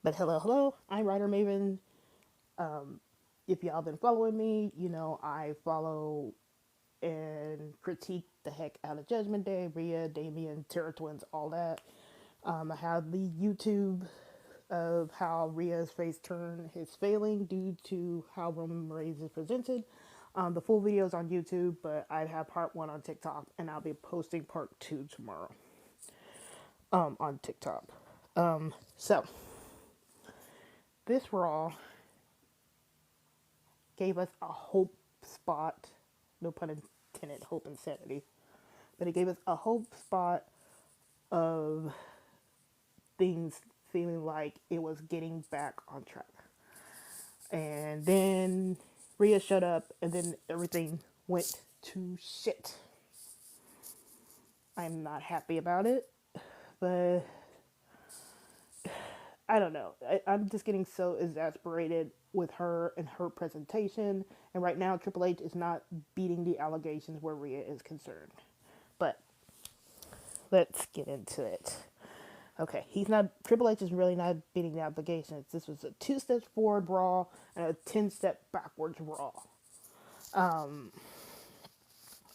But hello, I'm WriterMaven. If y'all been following me, you know I follow and critique the heck out of Judgment Day, Rhea, Damien, Terror Twins, all that. I have the YouTube of how Rhea's face turn is failing due to how Roman Reigns is presented. The full video is on YouTube, but I have part one on TikTok, and I'll be posting part two tomorrow on TikTok. So, this Raw gave us a hope spot, no pun intended, hope and sanity, but it gave us a hope spot of things feeling like it was getting back on track. And then Rhea showed up, and then everything went to shit. I'm not happy about it, but I don't know. I'm just getting so exasperated with her and her presentation. And right now, Triple H is not beating the allegations where Rhea is concerned. But let's get into it. Okay, he's not. Triple H is really not beating the allegations. This was a 2 steps forward Raw and a 10 step backwards Raw.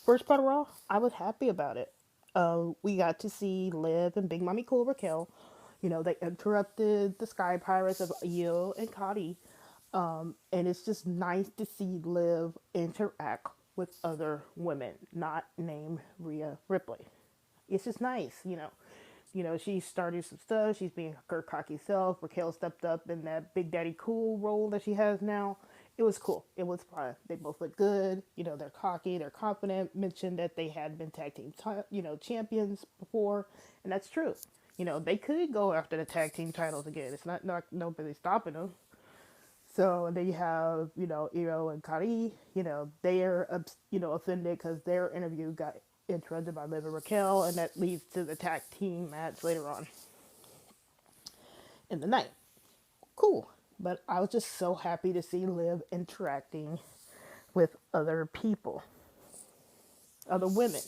First part of Raw, I was happy about it. We got to see Liv and Big Mommy Cool Raquel. You know, they interrupted the Sky Pirates of Io and Cody. And it's just nice to see Liv interact with other women, not named Rhea Ripley. It's just nice, you know. You know, she started some stuff. She's being her cocky self. Raquel stepped up in that Big Daddy Cool role that she has now. It was cool. It was fun. They both look good. You know, they're cocky. They're confident. Mentioned that they had been tag team, champions before, and that's true. You know, they could go after the tag team titles again. It's not nobody stopping them. So then you have, Iro and Kari, they're, offended because their interview got interrupted by Liv and Raquel, and that leads to the tag team match later on in the night. Cool. But I was just so happy to see Liv interacting with other people, other women,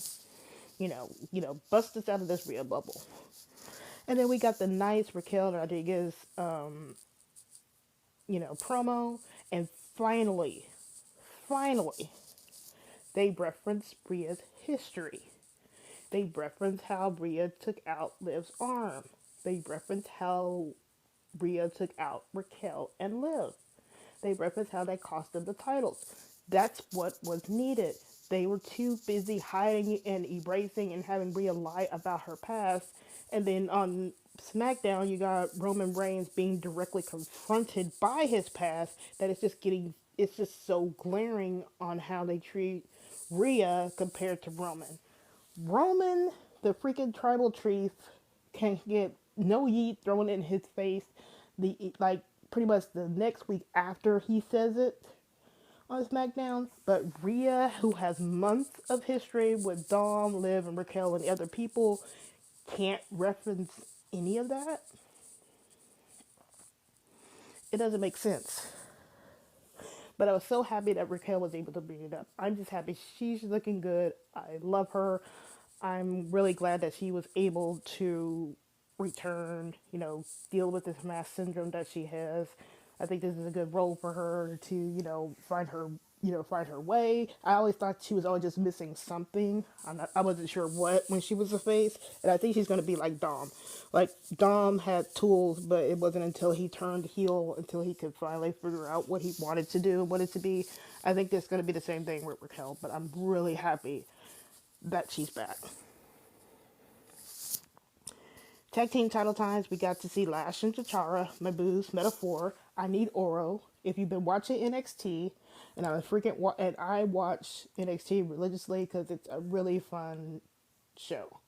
bust us out of this real bubble. And then we got the nice Raquel Rodriguez, promo, and finally, they reference Rhea's history. They reference how Rhea took out Liv's arm. They reference how Rhea took out Raquel and Liv. They reference how they cost them the titles. That's what was needed. They were too busy hiding and erasing and having Rhea lie about her past. And then on SmackDown, you got Roman Reigns being directly confronted by his past that it's just so glaring on how they treat Rhea compared to Roman. Roman, the freaking tribal chief, can get no yeet thrown in his face. Pretty much the next week after he says it on SmackDown. But Rhea, who has months of history with Dom, Liv, and Raquel and the other people, can't reference any of that. It doesn't make sense. But I was so happy that Raquel was able to bring it up. I'm just happy she's looking good. I love her. I'm really glad that she was able to return, deal with this mask syndrome that she has. I think this is a good role for her to, find her way. I always thought she was always just missing something. I wasn't sure what when she was a face, and I think she's gonna be like Dom. Like Dom had tools, but it wasn't until he turned heel until he could finally figure out what he wanted to do, what it to be. I think there's gonna be the same thing with Raquel, but I'm really happy that she's back. Tag team title times, we got to see Lash and Chachara, my booze, Metaphor, I Need Oro. If you've been watching NXT, and I watch NXT religiously because it's a really fun show.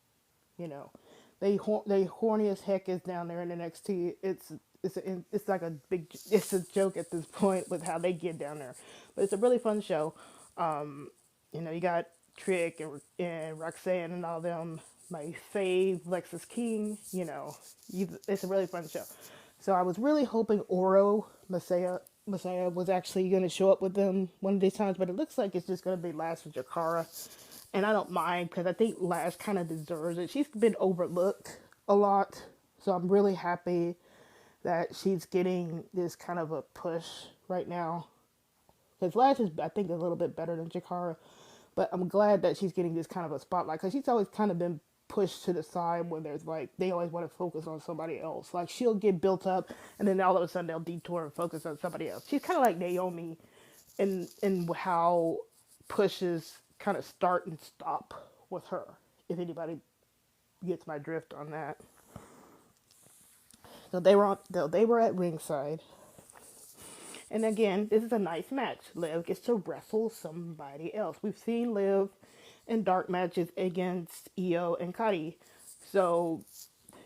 You know, they horny as heck is down there in NXT. It's like it's a joke at this point with how they get down there, but it's a really fun show. You got Trick and Roxanne and all them. My fave, Lexus King. It's a really fun show. So I was really hoping Oro Messiah was actually going to show up with them one of these times, but it looks like it's just going to be Lash and Jakara. And I don't mind because I think Lash kind of deserves it. She's been overlooked a lot, so I'm really happy that she's getting this kind of a push right now. Because Lash is, I think, a little bit better than Jakara, but I'm glad that she's getting this kind of a spotlight because she's always kind of been pushed to the side when there's like they always want to focus on somebody else. Like she'll get built up, and then all of a sudden they'll detour and focus on somebody else. She's kind of like Naomi, in how pushes kind of start and stop with her. If anybody gets my drift on that. So they were at ringside. And again, this is a nice match. Liv gets to wrestle somebody else. We've seen Liv in dark matches against Io and Kari. So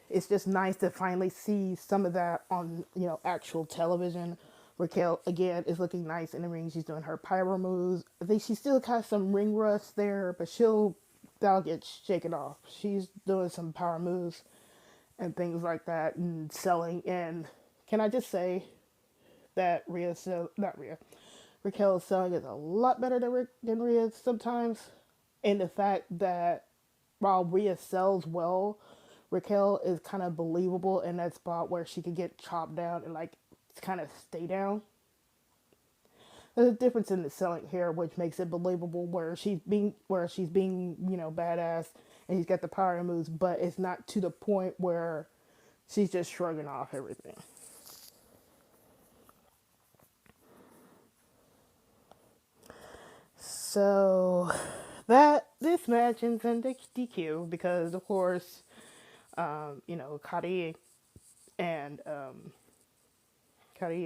it's just nice to finally see some of that on, actual television. Raquel, again, is looking nice in the ring. She's doing her pyro moves. I think she still got some ring rust there, but that'll get shaken off. She's doing some power moves and things like that and selling. And can I just say that Raquel's selling is a lot better than Rhea sometimes. And the fact that while Rhea sells well, Raquel is kind of believable in that spot where she could get chopped down and like kind of stay down. There's a difference in the selling here, which makes it believable where she's being badass and she's got the power moves, but it's not to the point where she's just shrugging off everything. So this match ends in DQ because of course, Kari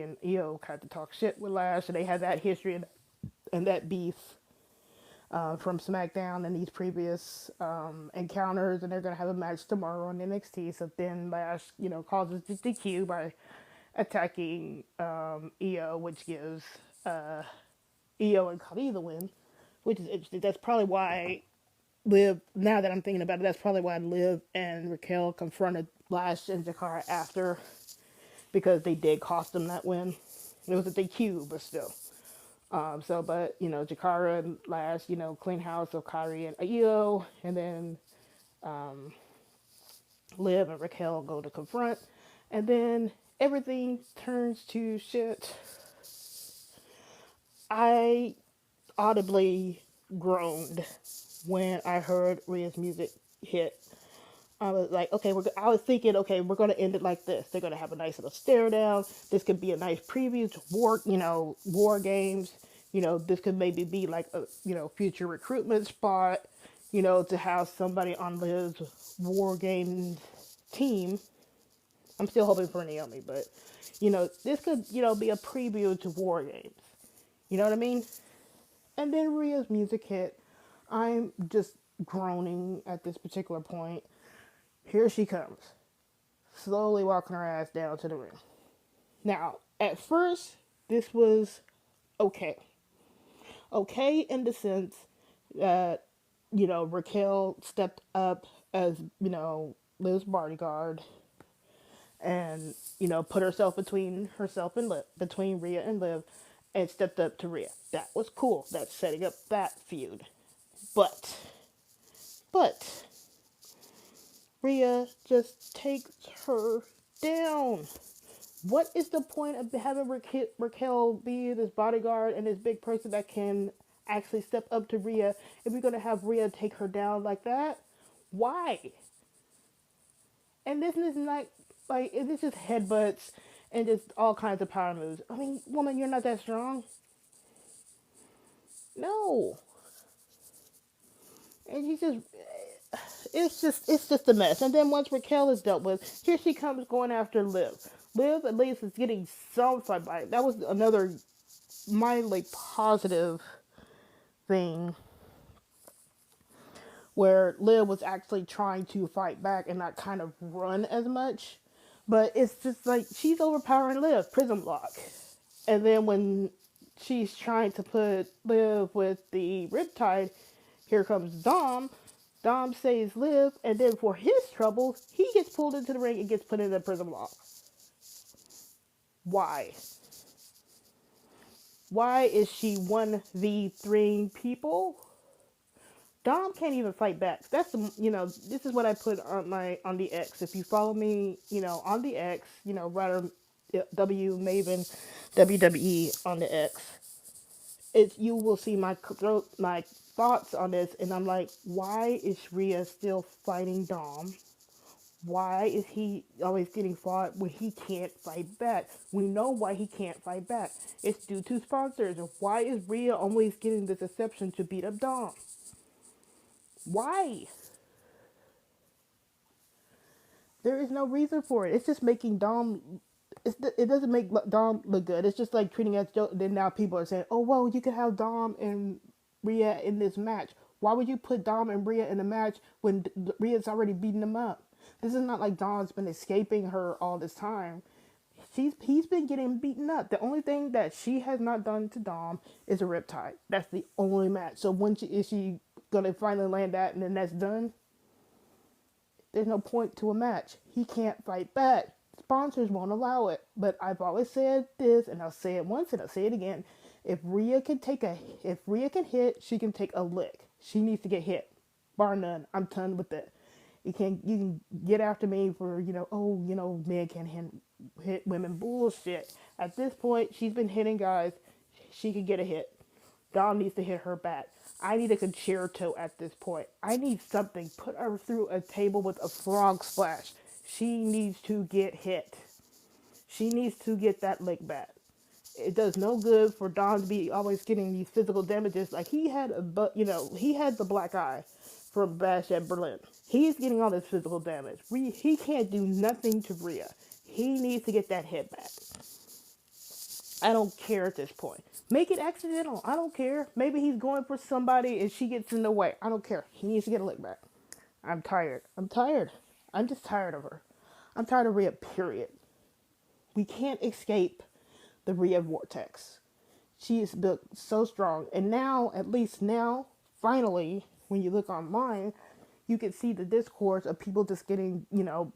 and Io had to talk shit with Lash, and they had that history and that beef from SmackDown and these previous encounters, and they're gonna have a match tomorrow on NXT. So then Lash, causes the DQ by attacking Io, which gives Io and Kari the win, which is interesting. That's probably why now that I'm thinking about it, that's probably why Liv and Raquel confronted Lash and Jakara after, because they did cost them that win. It was a DQ, but still. Jakara and Lash, clean house of Kari and Io, and then Liv and Raquel go to confront, and then everything turns to shit. I audibly groaned when I heard Rhea's music hit. I was like, okay, I was thinking, okay, we're going to end it like this. They're going to have a nice little stare down. This could be a nice preview to war games. This could maybe be like a, future recruitment spot, to have somebody on Liv's war game team. I'm still hoping for Naomi, but, this could, be a preview to war games. You know what I mean? And then Rhea's music hit. I'm just groaning at this particular point. Here she comes, slowly walking her ass down to the ring. Now, at first, this was okay. Okay in the sense that, Raquel stepped up as, Liv's bodyguard and, put herself between herself and Liv, between Rhea and Liv, and stepped up to Rhea. That was cool. That's setting up that feud. But, Rhea just takes her down. What is the point of having Raquel be this bodyguard and this big person that can actually step up to Rhea if you're going to have Rhea take her down like that? Why? And this is not, like, this is headbutts and just all kinds of power moves. I mean, woman, you're not that strong. No. And it's just a mess. And then once Raquel is dealt with, here she comes going after Liv. Liv at least is getting some fight by. That was another mildly positive thing where Liv was actually trying to fight back and not kind of run as much. But it's just like she's overpowering Liv, Prism Lock. And then when she's trying to put Liv with the Riptide, here comes Dom. Dom saves Liv, and then for his trouble, he gets pulled into the ring and gets put in the Prism Lock. Why? Why is she 1v3 people? Dom can't even fight back. That's this is what I put on the X. If you follow me, on the X, WRaitMaven WWE on the X. It you will see my thoughts on this, and I'm like, why is Rhea still fighting Dom? Why is he always getting fought when he can't fight back? We know why he can't fight back. It's due to sponsors. And why is Rhea always getting this exception to beat up Dom? Why? There is no reason for it. It's just making Dom. It doesn't make Dom look good. It's just like treating us. Then now people are saying, "Oh well, you could have Dom and Rhea in this match." Why would you put Dom and Rhea in a match when Rhea's already beating them up? This is not like Dom's been escaping her all this time. He's been getting beaten up. The only thing that she has not done to Dom is a riptide. That's the only match. So is she gonna finally land that and then that's done? There's no point to a match. He can't fight back. Sponsors won't allow it. But I've always said this, and I'll say it once and I'll say it again. If Rhea can hit, she can take a lick. She needs to get hit, bar none. I'm done with it. You can get after me for men can't hit women bullshit. At this point, she's been hitting guys. She can get a hit. Dom needs to hit her back. I need a concerto at this point. I need something. Put her through a table with a frog splash. She needs to get hit. She needs to get that lick back. It does no good for Dom to be always getting these physical damages. Like he had he had the black eye from Bash at Berlin. He's getting all this physical damage. He can't do nothing to Rhea. He needs to get that hit back. I don't care at this point. Make it accidental. I don't care. Maybe he's going for somebody and she gets in the way. I don't care. He needs to get a lick back. I'm tired. I'm tired. I'm just tired of her. I'm tired of Rhea, period. We can't escape the Rhea Vortex. She is built so strong. And now, at least now, finally, when you look online, you can see the discourse of people just getting,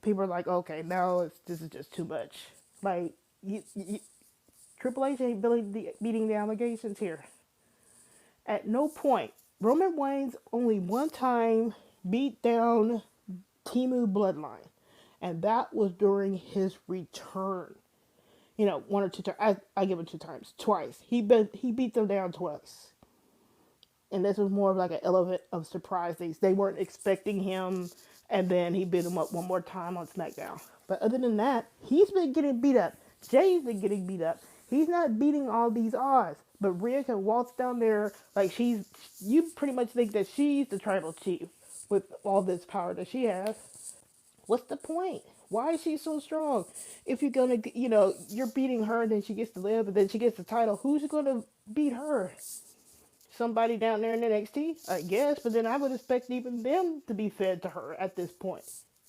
people are like, okay, now this is just too much. Like, Triple H ain't beating the allegations here. At no point, Roman Reigns only one time beat down Timu Bloodline, and that was during his return. One or two times. I give it two times. Twice. He beat them down twice. And this was more of like an element of surprise. They weren't expecting him, and then he beat him up one more time on SmackDown. But other than that, he's been getting beat up. Jay's been getting beat up. He's not beating all these odds. But Rhea can waltz down there like you pretty much think that she's the tribal chief with all this power that she has. What's the point? Why is she so strong? If you're gonna, you're beating her, and then she gets to live, and then she gets the title. Who's gonna beat her? Somebody down there in NXT, I guess. But then I would expect even them to be fed to her at this point.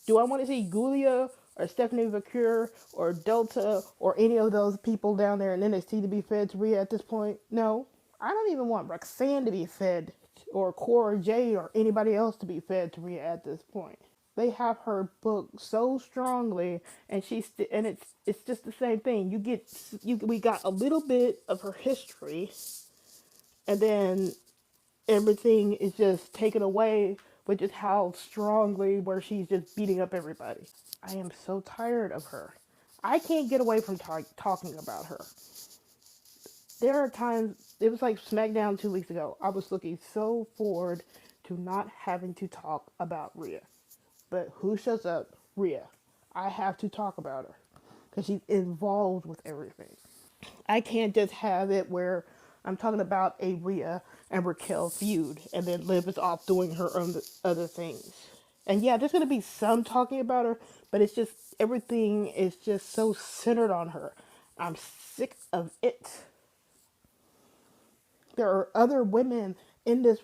Do I want to see Giulia or Stephanie McCure or Delta or any of those people down there in NXT to be fed to Rhea at this point? No. I don't even want Roxanne to be fed, or Cora Jade or anybody else to be fed to Rhea at this point. They have her booked so strongly, and it's just the same thing. We got a little bit of her history, and then everything is just taken away with just how strongly where she's just beating up everybody. I am so tired of her. I can't get away from talking about her. There are times, it was like SmackDown 2 weeks ago, I was looking so forward to not having to talk about Rhea. But who shows up? Rhea. I have to talk about her because she's involved with everything. I can't just have it where I'm talking about a Rhea and Raquel feud and then Liv is off doing her own other things. And yeah, there's going to be some talking about her, but it's just everything is just so centered on her. I'm sick of it. There are other women in the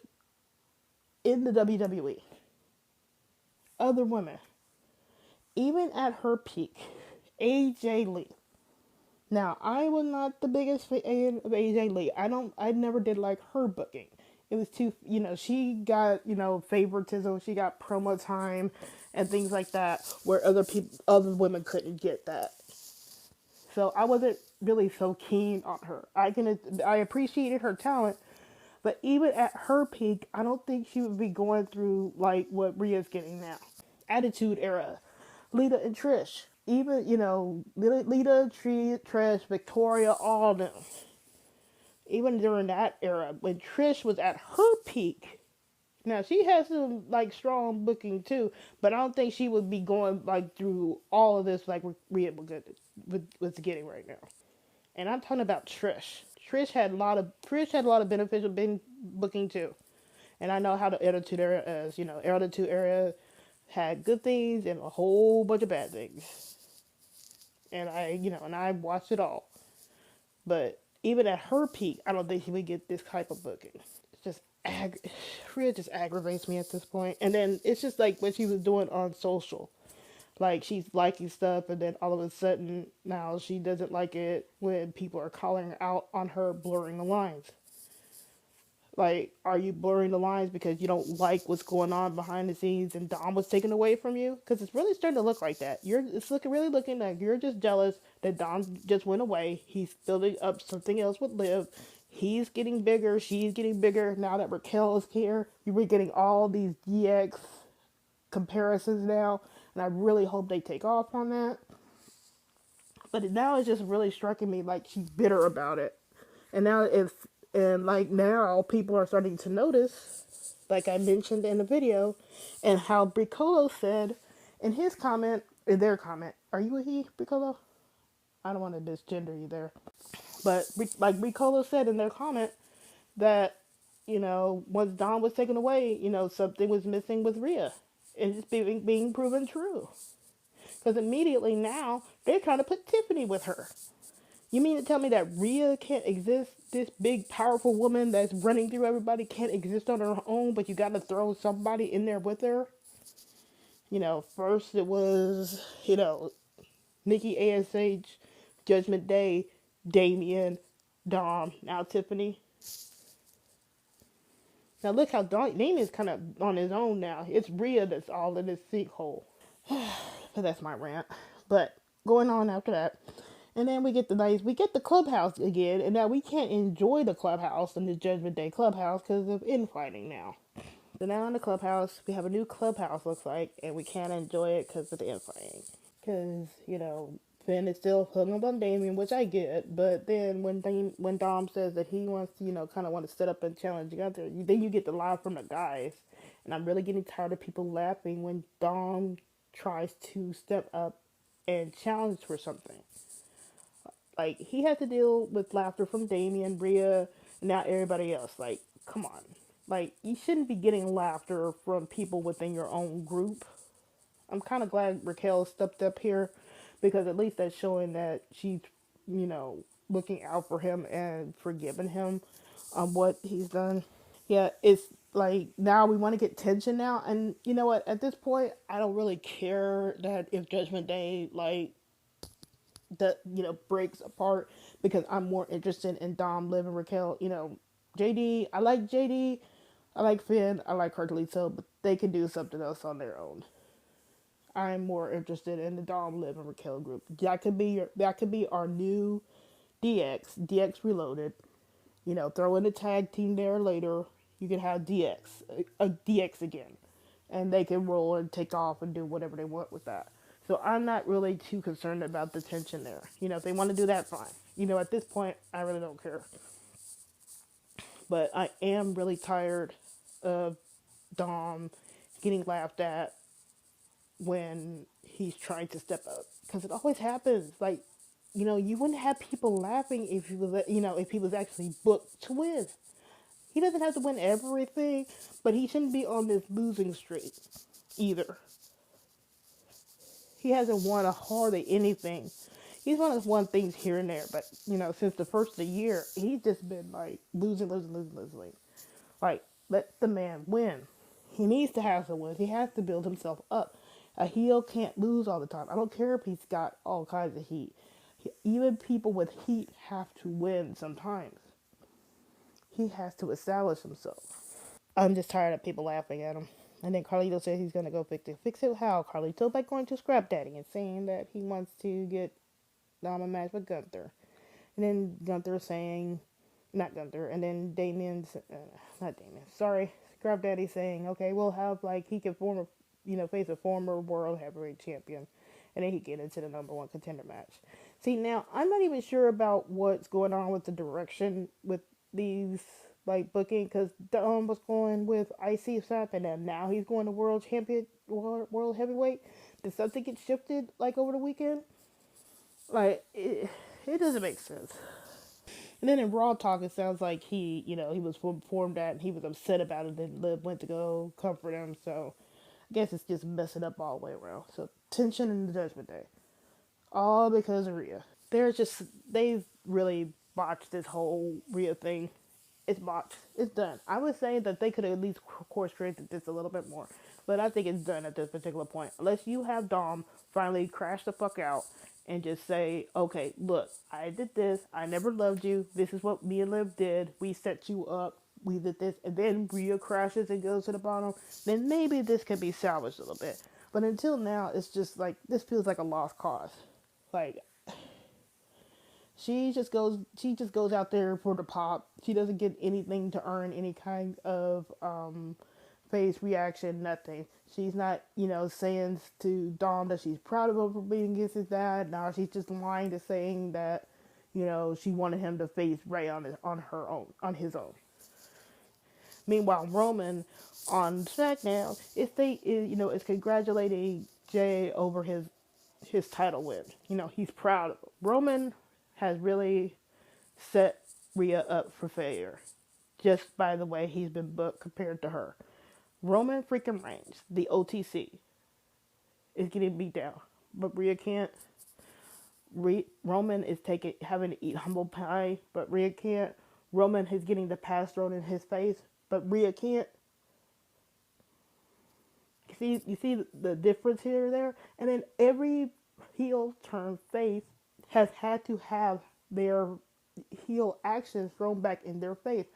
WWE. Other women. Even at her peak, AJ Lee. Now, I was not the biggest fan of AJ Lee. I never did like her booking. It was too, she got, favoritism. She got promo time and things like that where other women couldn't get that. So I wasn't really so keen on her. I appreciated her talent, but even at her peak, I don't think she would be going through like what Rhea's getting now. Attitude Era, Lita and Trish. even Lita, Trish, Victoria, all of them. Even during that era, when Trish was at her peak, now she has some like strong booking too, but I don't think she would be going like through all of this like Rhea was getting right now. And I'm talking about Trish. Trish had a lot of beneficial booking too. And I know how the Attitude Era is. Attitude Era had good things and a whole bunch of bad things. And I watched it all. But even at her peak, I don't think she would get this type of booking. It's just Rhea just aggravates me at this point. And then it's just like what she was doing on social. Like she's liking stuff, and then all of a sudden now she doesn't like it when people are calling her out on her blurring the lines. Like, are you blurring the lines because you don't like what's going on behind the scenes and Dom was taken away from you? Because it's really starting to look like that. Really looking like you're just jealous that Dom just went away. He's building up something else with Liv. He's getting bigger. She's getting bigger. Now that Raquel is here, you were getting all these DX comparisons now. And I really hope they take off on that. But now it's just really striking me like she's bitter about it. And now if and like now people are starting to notice, like I mentioned in the video, and how Bricolo said in their comment, are you a he, Bricolo? I don't want to misgender you there. But like Bricolo said in their comment that, once Don was taken away, something was missing with Rhea. And it's being proven true. Because immediately now, they're trying to put Tiffany with her. You mean to tell me that Rhea can't exist? This big, powerful woman that's running through everybody can't exist on her own, but you gotta throw somebody in there with her? First it was, Nikki ASH, Judgment Day, Damien, Dom, now Tiffany. Now look how Damien's kind of on his own now. It's Rhea that's all in this sinkhole. But that's my rant. But going on after that. And then we get the clubhouse again, and now we can't enjoy the clubhouse in the Judgment Day clubhouse because of infighting now. So now in the clubhouse, we have a new clubhouse looks like, and we can't enjoy it because of the infighting. Because, Finn is still hung up on Damien, which I get, but then when Dom says that he wants to, kind of want to set up and challenge Gunther, then you get the lie from the guys. And I'm really getting tired of people laughing when Dom tries to step up and challenge for something. Like, he had to deal with laughter from Damien, Rhea, and now everybody else. Like, come on. Like, you shouldn't be getting laughter from people within your own group. I'm kind of glad Raquel stepped up here because at least that's showing that she's, looking out for him and forgiving him on what he's done. Yeah, it's like now we want to get tension now. And you know what? At this point, I don't really care that if Judgment Day, like, that breaks apart because I'm more interested in Dom, Liv, and Raquel. JD. I like JD. I like Finn. I like Carlito, but they can do something else on their own. I'm more interested in the Dom, Liv, and Raquel group. That could be our new DX Reloaded. Throw in a tag team there later. You can have a DX again, and they can roll and take off and do whatever they want with that. So I'm not really too concerned about the tension there. If they want to do that, fine. At this point, I really don't care. But I am really tired of Dom getting laughed at when he's trying to step up. Because it always happens. Like, you wouldn't have people laughing if he was actually booked to win. He doesn't have to win everything, but he shouldn't be on this losing streak either. He hasn't won a hardly anything. He's won things here and there, but since the first of the year, he's just been like losing. Like, let the man win. He needs to have some wins. He has to build himself up. A heel can't lose all the time. I don't care if he's got all kinds of heat. Even people with heat have to win sometimes. He has to establish himself. I'm just tired of people laughing at him. And then Carlito says he's going to go fix it. Fix it how, Carlito? By going to Scrap Daddy and saying that he wants to get Dom a match with Gunther. And then Gunther saying, not Gunther, and then not Damien, sorry, Scrap Daddy saying, okay, we'll have, like, he can face a former world heavyweight champion. and then he get into the number one contender match. See, now I'm not even sure about what's going on with the direction with these like booking because Dom was going with IC stuff, and then now he's going to world champion, world heavyweight. Did something get shifted like over the weekend? Like it doesn't make sense. And then in Raw talk, it sounds like he was informed that and he was upset about it. And Liv went to go comfort him. So I guess it's just messing up all the way around. So tension in the Judgment Day, all because of Rhea. They've really botched this whole Rhea thing. It's botched. It's done. I would say that they could have at least course corrected this a little bit more, but I think it's done at this particular point. Unless you have Dom finally crash the fuck out and just say, okay, look, I did this. I never loved you. This is what me and Liv did. We set you up. We did this, and then Rhea crashes and goes to the bottom. Then maybe this can be salvaged a little bit. But until now, it's just like this feels like a lost cause. Like she just goes out there for the pop. She doesn't get anything to earn any kind of face reaction, nothing. She's not, saying to Dom that she's proud of him for being against his dad. Now she's just lying to saying that, she wanted him to face Ray on his own. Meanwhile, Roman on SmackDown is congratulating Jay over his title win. He's proud of him. Roman has really set Rhea up for failure just by the way he's been booked compared to her. Roman freaking Reigns, the OTC, is getting beat down, but Rhea can't. Roman is having to eat humble pie, but Rhea can't. Roman is getting the pass thrown in his face, but Rhea can't. You see the difference here there, and then every heel turn face has had to have their heel actions thrown back in their face.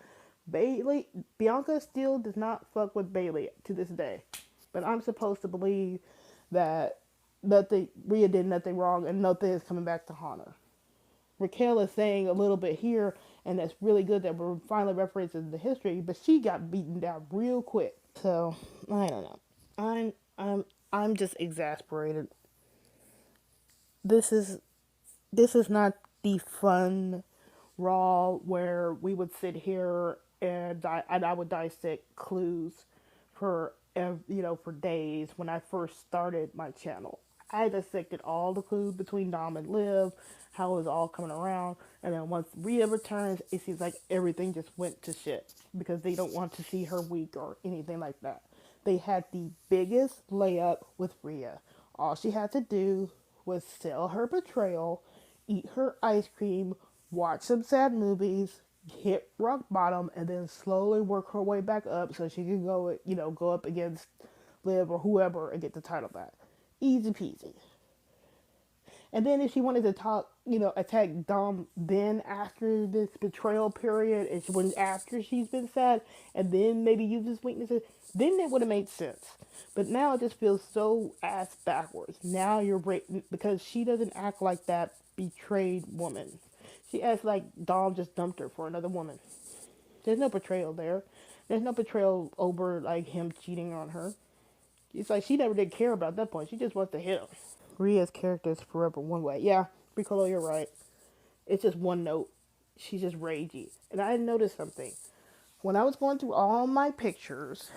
Bianca still does not fuck with Bayley to this day, but I'm supposed to believe that Rhea did nothing wrong and nothing is coming back to haunt her. Raquel is saying a little bit here, and that's really good that we're finally referencing the history, but she got beaten down real quick. So I don't know. I'm just exasperated. This is not the fun Raw where we would sit here and I would dissect clues for for days when I first started my channel. I dissected all the clues between Dom and Liv, how it was all coming around, and then once Rhea returns, it seems like everything just went to shit because they don't want to see her weak or anything like that. They had the biggest layup with Rhea. All she had to do was sell her betrayal, eat her ice cream, watch some sad movies, hit rock bottom, and then slowly work her way back up so she could go up against Liv or whoever and get the title back. Easy peasy. And then if she wanted to attack Dom then after this betrayal period, and after she's been sad, and then maybe use his weaknesses, then it would have made sense. But now it just feels so ass backwards. Now because she doesn't act like that betrayed woman. She acts like Dom just dumped her for another woman. There's no betrayal there. There's no betrayal over like him cheating on her. It's like she never did care about that point. She just wants to hit him. Rhea's character is forever one way. Yeah, Piccolo, you're right. It's just one note. She's just ragey. And I noticed something. When I was going through all my pictures,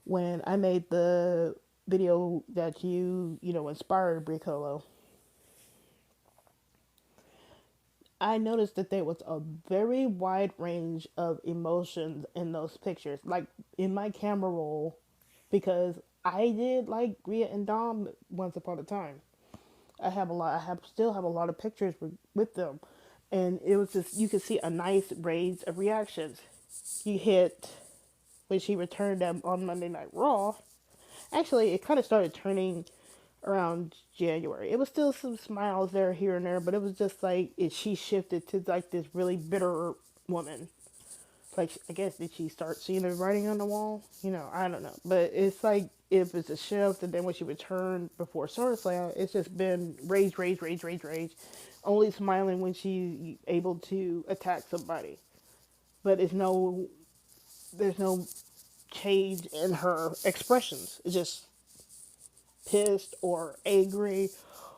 when I made the video that inspired Piccolo, I noticed that there was a very wide range of emotions in those pictures, like in my camera roll, because I did like Rhea and Dom once upon a time. Still have a lot of pictures with them, and it was just you could see a nice range of reactions. You hit when she returned on Monday Night Raw. Actually, it kind of started turning around January. It was still some smiles there, here and there, but it was just like she shifted to like this really bitter woman. Like, I guess, did she start seeing the writing on the wall? I don't know. But it's like, if it's a shift, and then when she returned before SummerSlam, it's just been rage, rage, rage, rage, rage. Only smiling when she's able to attack somebody. But there's no change in her expressions. It's just pissed or angry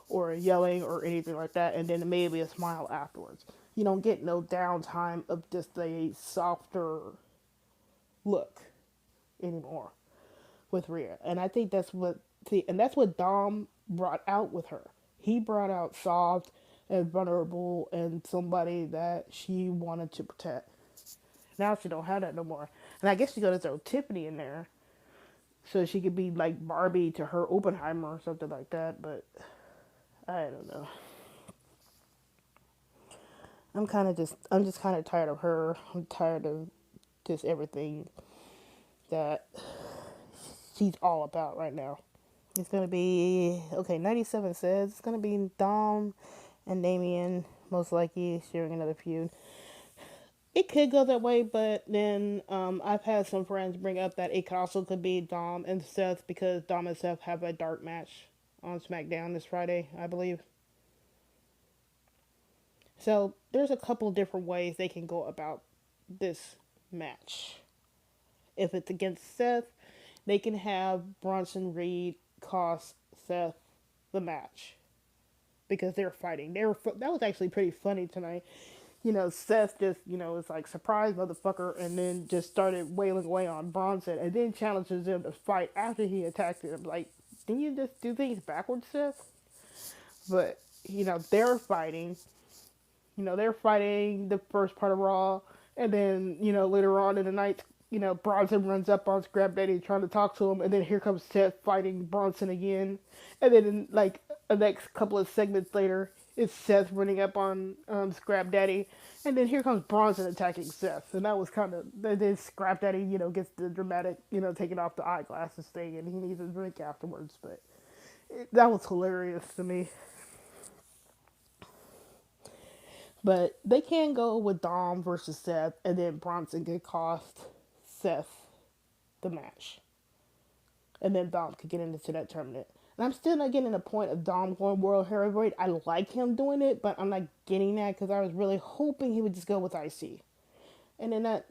or yelling or anything like that, and then maybe a smile afterwards. You don't get no downtime of just a softer look anymore with Rhea. And I think that's what and that's what Dom brought out with her. He brought out soft and vulnerable and somebody that she wanted to protect. Now she don't have that no more. And I guess she's gonna throw Tiffany in there so she could be like Barbie to her Oppenheimer or something like that, but I don't know. I'm just kind of tired of her. I'm tired of just everything that she's all about right now. It's gonna be okay. 97 says it's gonna be Dom and Damian most likely sharing another feud. It could go that way, but then I've had some friends bring up that it also could be Dom and Seth because Dom and Seth have a dark match on SmackDown this Friday, I believe. So there's a couple different ways they can go about this match. If it's against Seth, they can have Bronson Reed cost Seth the match because they're fighting. That was actually pretty funny tonight. Seth just, was like, surprise, motherfucker, and then just started wailing away on Bronson, and then challenges him to fight after he attacked him. Like, didn't you just do things backwards, Seth? But, they're fighting. They're fighting the first part of Raw, and then, later on in the night, Bronson runs up on Scrap Daddy trying to talk to him, and then here comes Seth fighting Bronson again. And then, like, the next couple of segments later, it's Seth running up on Scrap Daddy, and then here comes Bronson attacking Seth. And that was kind of, then Scrap Daddy, gets the dramatic, taking off the eyeglasses thing, and he needs a drink afterwards. But that was hilarious to me. But they can go with Dom versus Seth, and then Bronson could cost Seth the match. And then Dom could get into that tournament. And I'm still not getting the point of Dom going World Heavyweight. I like him doing it, but I'm not getting that because I was really hoping he would just go with IC. And then this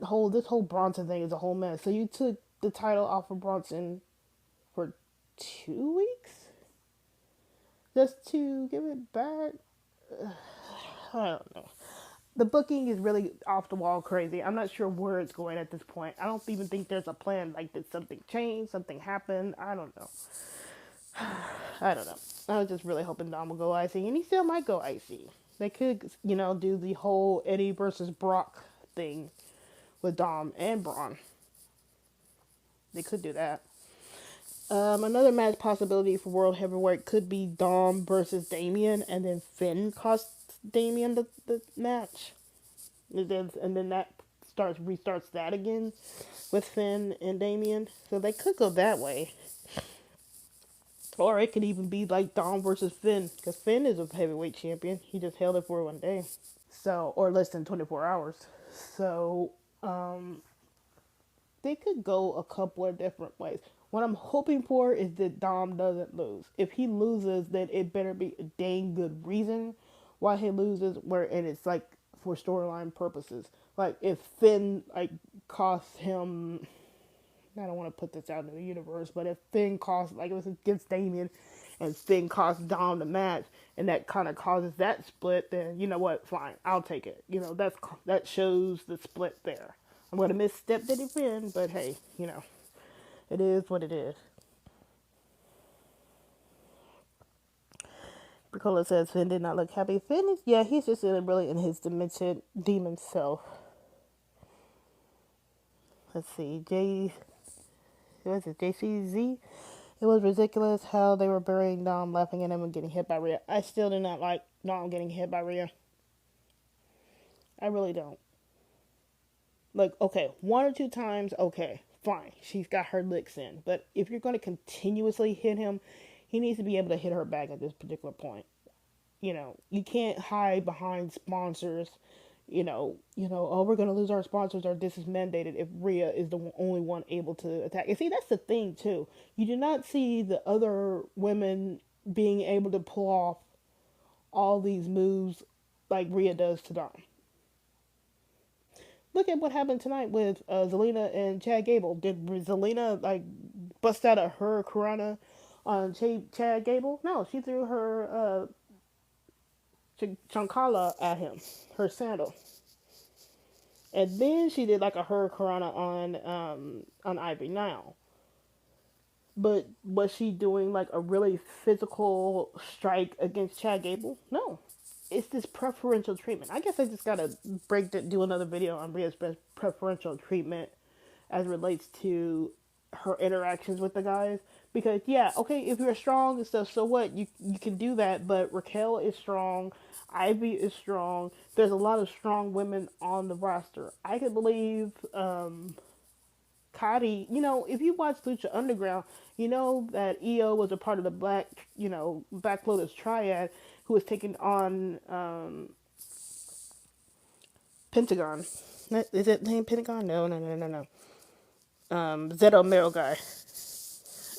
whole Bronson thing is a whole mess. So you took the title off of Bronson for 2 weeks? Just to give it back? I don't know. The booking is really off the wall crazy. I'm not sure where it's going at this point. I don't even think there's a plan. Like, did something change? Something happen? I don't know. I don't know. I was just really hoping Dom would go IC, and he still might go IC. They could, do the whole Eddie versus Brock thing with Dom and Braun. They could do that. Another match possibility for World Heavyweight could be Dom versus Damian, and then Finn costs Damian the match. And then that restarts that again with Finn and Damian. So they could go that way. Or it could even be like Dom versus Finn, because Finn is a heavyweight champion. He just held it for 1 day. So, or less than 24 hours. So, they could go a couple of different ways. What I'm hoping for is that Dom doesn't lose. If he loses, then it better be a dang good reason why he loses, and it's like for storyline purposes. Like if Finn costs him, I don't want to put this out in the universe, but if Finn costs, like it was against Damian, and Finn costs Dom the match, and that kind of causes that split, then you know what, fine, I'll take it. That shows the split there. I'm gonna misstep Diddy Finn, but hey, it is what it is. Bricola says Finn did not look happy. Finn is, yeah, he's just really in his demented demon self. Let's see, JCZ? It was ridiculous how they were burying Dom, laughing at him, and getting hit by Rhea. I still do not like Dom getting hit by Rhea. I really don't. Like, okay, 1 or 2 times, okay, fine. She's got her licks in. But if you're going to continuously hit him, he needs to be able to hit her back at this particular point. You can't hide behind sponsors, oh, we're going to lose our sponsors or this is mandated if Rhea is the only one able to attack. And see, that's the thing, too. You do not see the other women being able to pull off all these moves like Rhea does to Dom. Look at what happened tonight with Zelina and Chad Gable. Did Zelina bust out of her Hurricanrana on Chad Gable. No, she threw her chancala at him, her sandal, and then she did like a hurricanrana on Ivy now. But was she doing like a really physical strike against Chad Gable? No. It's this preferential treatment. I guess I just gotta do another video on Rhea's preferential treatment as it relates to her interactions with the guys. Because yeah, okay, if you're strong and stuff, so what? You can do that. But Raquel is strong. Ivy is strong. There's a lot of strong women on the roster. I could believe Cotty, if you watch Lucha Underground, you know that EO was a part of the Black Lotus Triad who was taking on Pentagon. Is it named Pentagon? No, no, no, no, no. Zed Mero guy.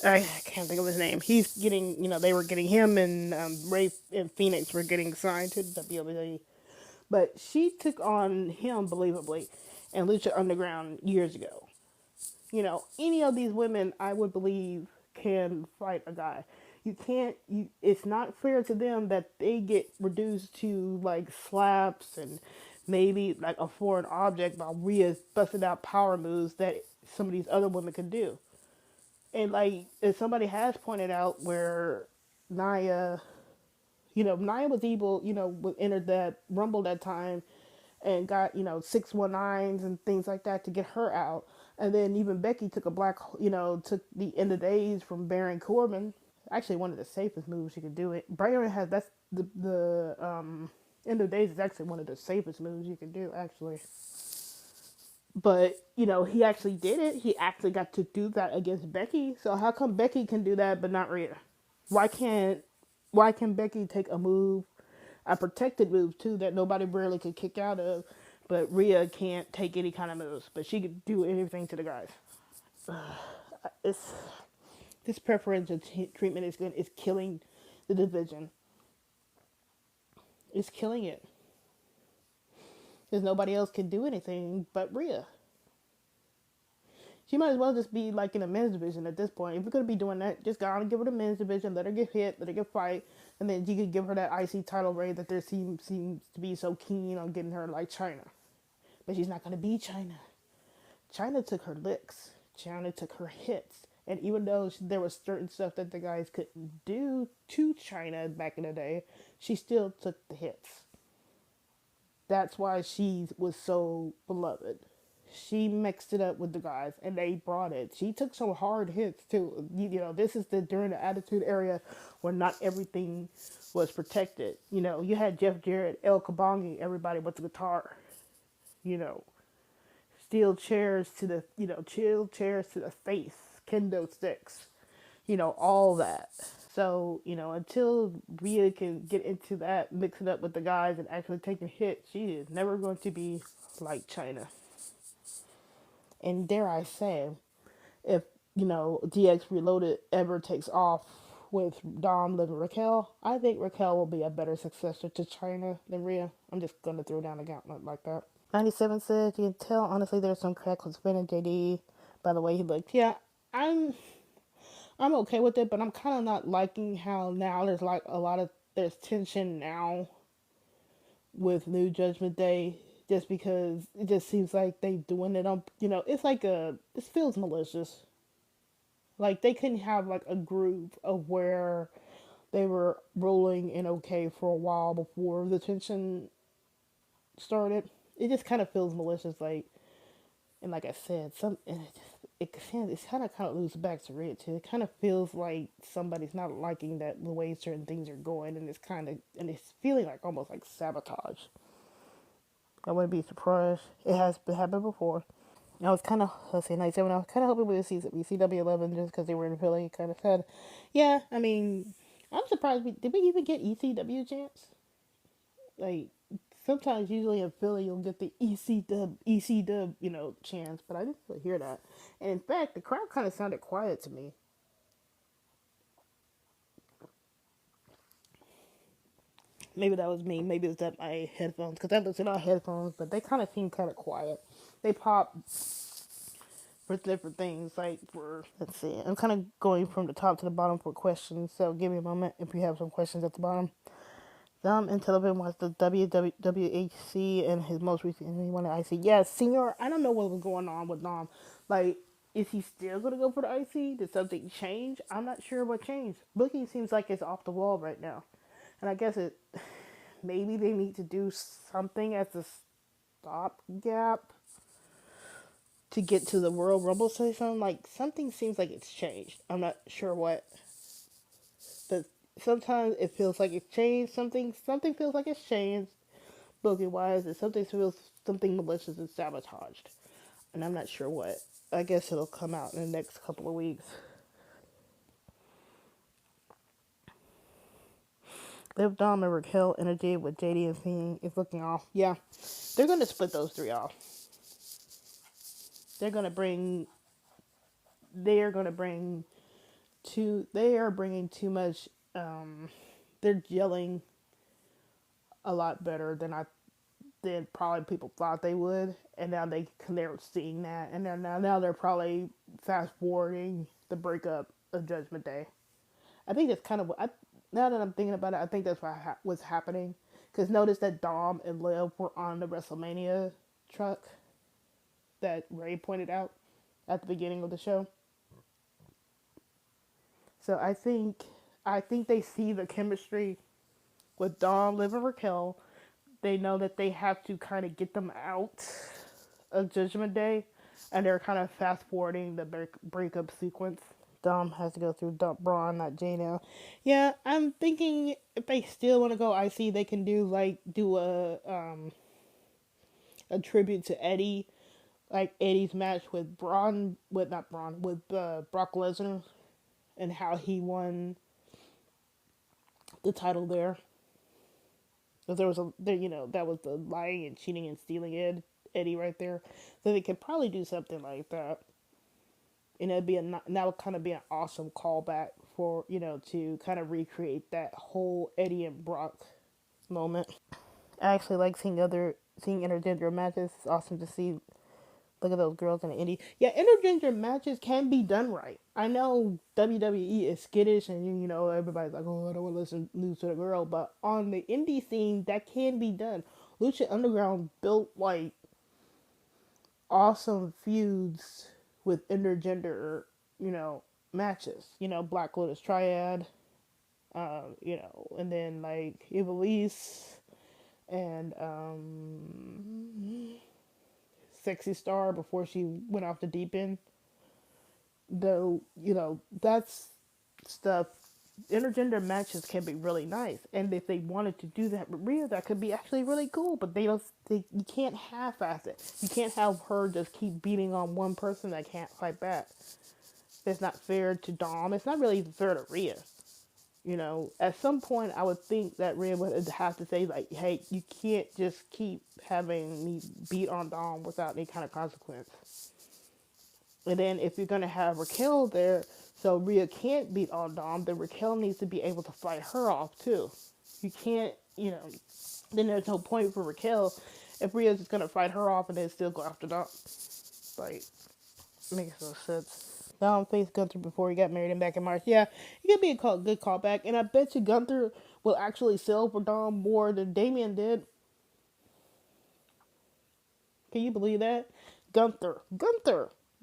I can't think of his name. He's getting, they were getting him and Ray and Phoenix were getting signed to the WWE. But she took on him, believably, in Lucha Underground years ago. Any of these women, I would believe, can fight a guy. It's not fair to them that they get reduced to like slaps and maybe like a foreign object while Rhea's busting out power moves that some of these other women could do. And like, as somebody has pointed out, where Nia, Nia was able, entered that Rumble that time and got, 619s and things like that to get her out. And then even Becky took took the end of days from Baron Corbin. Actually, one of the safest moves she could do it. Baron has, that's the end of days is actually one of the safest moves you can do, actually. But, he actually did it. He actually got to do that against Becky. So how come Becky can do that but not Rhea? Why can Becky take a move, a protected move too, that nobody really could kick out of, but Rhea can't take any kind of moves, but she could do anything to the guys. It's this preferential treatment is killing the division. It's killing it. Because nobody else can do anything but Rhea. She might as well just be like in a men's division at this point. If you're gonna be doing that, just go on and give her the men's division, let her get hit, let her get fight, and then you could give her that IC title reign that there seems to be so keen on getting her like China. But she's not gonna be China. China took her licks. China took her hits. And even though there was certain stuff that the guys couldn't do to China back in the day, she still took the hits. That's why she was so beloved. She mixed it up with the guys, and they brought it. She took some hard hits too. This is during the Attitude Era, where not everything was protected. You had Jeff Jarrett, El Kabongi, everybody with the guitar. You know, steel chairs to the chill chairs to the face, kendo sticks. All that. So, until Rhea can get into that, mix it up with the guys and actually take a hit, she is never going to be like China. And dare I say, if, DX Reloaded ever takes off with Dom, Liv, and Raquel, I think Raquel will be a better successor to China than Rhea. I'm just going to throw down a gauntlet like that. 97 says, you can tell, honestly, there's some crack with Finn and JD by the way he looked. Yeah, I'm okay with it, but I'm kind of not liking how now there's like there's tension now with New Judgment Day, just because it just seems like they doing it on, it's like it feels malicious. Like they couldn't have like a groove of where they were rolling and okay for a while before the tension started. It just kind of feels malicious, like, and like I said, it's kind of loops back to Red too. It kind of feels like somebody's not liking that the way certain things are going, and it's feeling like almost like sabotage. I wouldn't be surprised. It has happened before. I was kind of, let's say 97, I was kind of hoping we would see CW 11 just because they were in Philly. Kind of sad. Yeah, I mean, I'm surprised. Did we even get ECW chance? Like, sometimes usually in Philly you'll get the EC dub, chance, but I didn't really hear that. And in fact, the crowd kind of sounded quiet to me. Maybe that was me. Maybe it was that my headphones, because I listen on headphones, but they kind of seemed kind of quiet. They popped for different things. Like for let's see, I'm kind of going from the top to the bottom for questions. So give me a moment if you have some questions at the bottom. Dom and Television was the WWHC and his most recent he won the IC. Yeah, Senior. I don't know what was going on with Dom. Like, is he still gonna go for the IC? Did something change? I'm not sure what changed. Booking seems like it's off the wall right now, and I guess it maybe they need to do something as a stopgap to get to the Royal Rumble station. Like something seems like it's changed. I'm not sure what. But sometimes it feels like it's changed. Something feels like it's changed. Booking wise, and something feels something malicious and sabotaged. And I'm not sure what. I guess it'll come out in the next couple of weeks. Liv, Dom, and Raquel energy with JD and Fiend is looking off. Yeah, they're gonna split those three off. They're gonna bring. They are gonna bring too. They are bringing too much. They're gelling a lot better than probably people thought they would, and now they're seeing that, and now they're probably fast forwarding the breakup of Judgment Day. I think that's kind of what now that I'm thinking about it, I think that's what was happening. Because notice that Dom and Liv were on the WrestleMania truck that Ray pointed out at the beginning of the show. So I think they see the chemistry with Dom, Liv, and Raquel. They know that they have to kind of get them out of Judgment Day, and they're kind of fast forwarding the breakup sequence. Dom has to go through Braun, not Jay now. Yeah, I'm thinking if they still want to go IC, they can do a tribute to Eddie, like Eddie's match with Brock Lesnar, and how he won the title there. Because that was the lying and cheating and stealing Eddie right there. So they could probably do something like that. And that would kind of be an awesome callback for, to kind of recreate that whole Eddie and Brock moment. I actually like seeing intergender matches. It's awesome to see. Look at those girls in the indie. Yeah, intergender matches can be done right. I know WWE is skittish, and everybody's like, oh, I don't want to lose to the girl. But on the indie scene, that can be done. Lucha Underground built like awesome feuds with intergender, matches. Black Lotus Triad, and then like Ivelisse and Sexy Star before she went off the deep end. Though, that's stuff. Intergender matches can be really nice, and if they wanted to do that with Rhea, that could be actually really cool. But you can't half-ass it. You can't have her just keep beating on one person that can't fight back. It's not fair to Dom. It's not really fair to Rhea. At some point, I would think that Rhea would have to say, like, hey, you can't just keep having me beat on Dom without any kind of consequence. And then if you're going to have Raquel there, so Rhea can't beat on Dom, then Raquel needs to be able to fight her off, too. You can't, then there's no point for Raquel if Rhea's just going to fight her off and then still go after Dom. Like, makes no sense. Dom faced Gunther before he got married and back in March. Yeah, it could be a good callback. And I bet you Gunther will actually sell for Dom more than Damian did. Can you believe that? Gunther.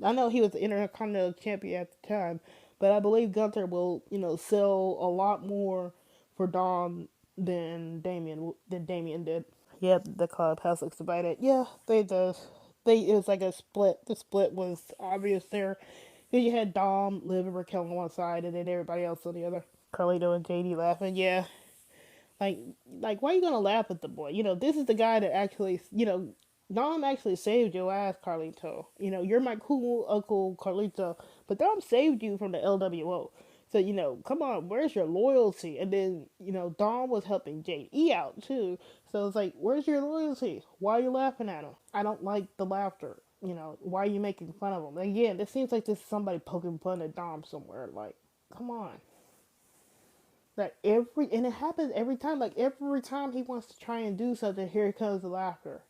I know he was the Intercontinental Champion at the time, but I believe Gunther will, sell a lot more for Dom than Damian did. Yeah, the clubhouse looks divided. Yeah, they does. It was like a split. The split was obvious there. Because you had Dom, Liv, and Raquel on one side, and then everybody else on the other. Carlito and JD laughing. Yeah, like why are you gonna laugh at the boy? This is the guy that actually, Dom actually saved your ass, Carlito. You're my cool uncle Carlito, but Dom saved you from the LWO. So, come on, where's your loyalty? And then, Dom was helping JE out too. So it's like, where's your loyalty? Why are you laughing at him? I don't like the laughter. Why are you making fun of him? Again, this seems like this is somebody poking fun at Dom somewhere. Like, come on. And it happens every time. Like, every time he wants to try and do something, here comes the laughter.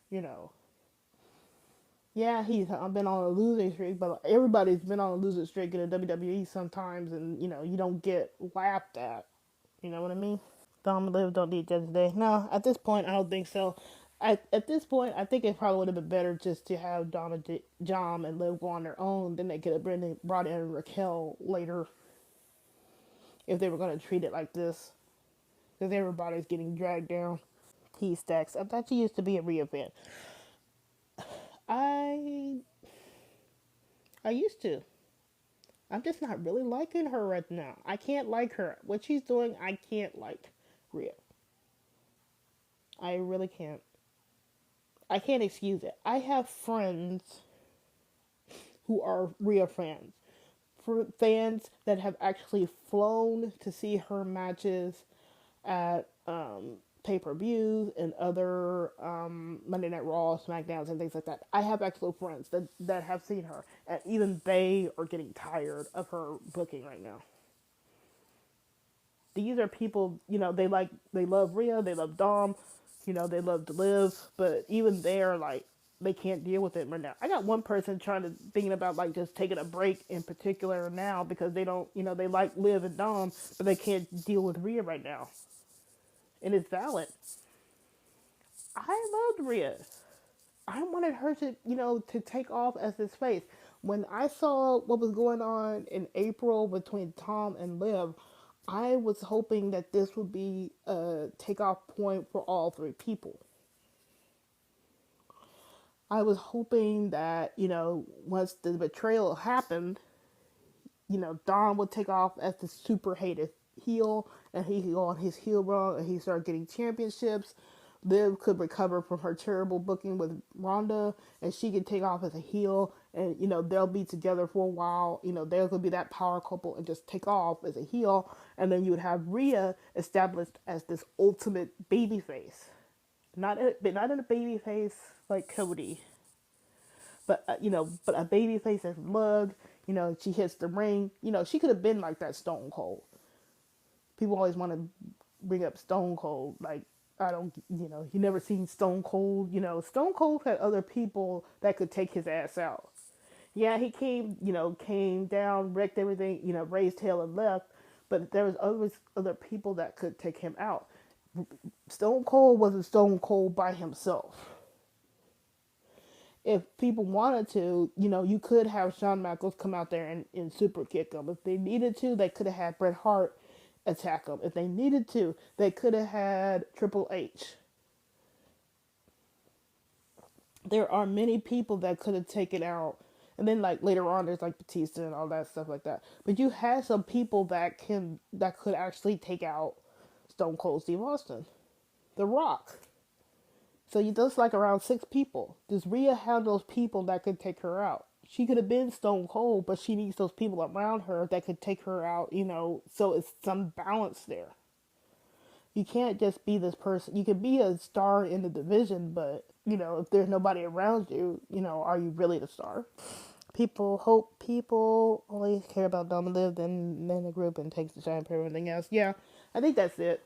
Yeah, he's been on a losing streak, but everybody's been on a losing streak in the WWE sometimes, and you don't get laughed at. You know what I mean? Dom and Liv don't need Judge Day. No, at this point, I don't think so. At this point, I think it probably would have been better just to have Dom and Liv go on their own. Then they could have brought in Raquel later if they were going to treat it like this, because everybody's getting dragged down. T Stacks. I thought you used to be a Rhea fan. I I used to. I'm just not really liking her right now. I can't like her. What she's doing, I can't like Rhea. I really can't. I can't excuse it. I have friends who are Rhea fans. For fans that have actually flown to see her matches at pay per views and other Monday Night Raw, SmackDowns, and things like that. I have actual friends that have seen her, and even they are getting tired of her booking right now. These are people, they love Rhea, they love Dom, they love to live, but even they're like, they can't deal with it right now. I got one person thinking about like just taking a break in particular now because they don't, they like Liv and Dom, but they can't deal with Rhea right now. And it's valid. I loved Rhea. I wanted her to, to take off as this face. When I saw what was going on in April between Tom and Liv, I was hoping that this would be a takeoff point for all three people. I was hoping that, once the betrayal happened, Don would take off as the super hated heel, and he could go on his heel run, and he started getting championships. Liv could recover from her terrible booking with Ronda, and she could take off as a heel, and they'll be together for a while. They're gonna be that power couple and just take off as a heel, and then you would have Rhea established as this ultimate babyface, not in a babyface like Cody, but but a baby face as Lug. She hits the ring. She could have been like that Stone Cold. People always want to bring up Stone Cold. Like, I don't, you never seen Stone Cold. Stone Cold had other people that could take his ass out. Yeah, he came down, wrecked everything, raised hell and left. But there was always other people that could take him out. Stone Cold wasn't Stone Cold by himself. If people wanted to, you could have Shawn Michaels come out there and super kick him. If they needed to, they could have had Bret Hart attack him. If they needed to, they could have had Triple H. There are many people that could have taken out. And then like later on, there's like Batista and all that stuff like that. But you had some people that could actually take out Stone Cold Steve Austin, The Rock. So you just like around 6 people. Does Rhea have those people that could take her out? She could have been Stone Cold, but she needs those people around her that could take her out, so it's some balance there. You can't just be this person. You can be a star in the division, but, if there's nobody around you, are you really the star? People only care about Dom and Liv, then the group and takes the shine for everything else. Yeah, I think that's it.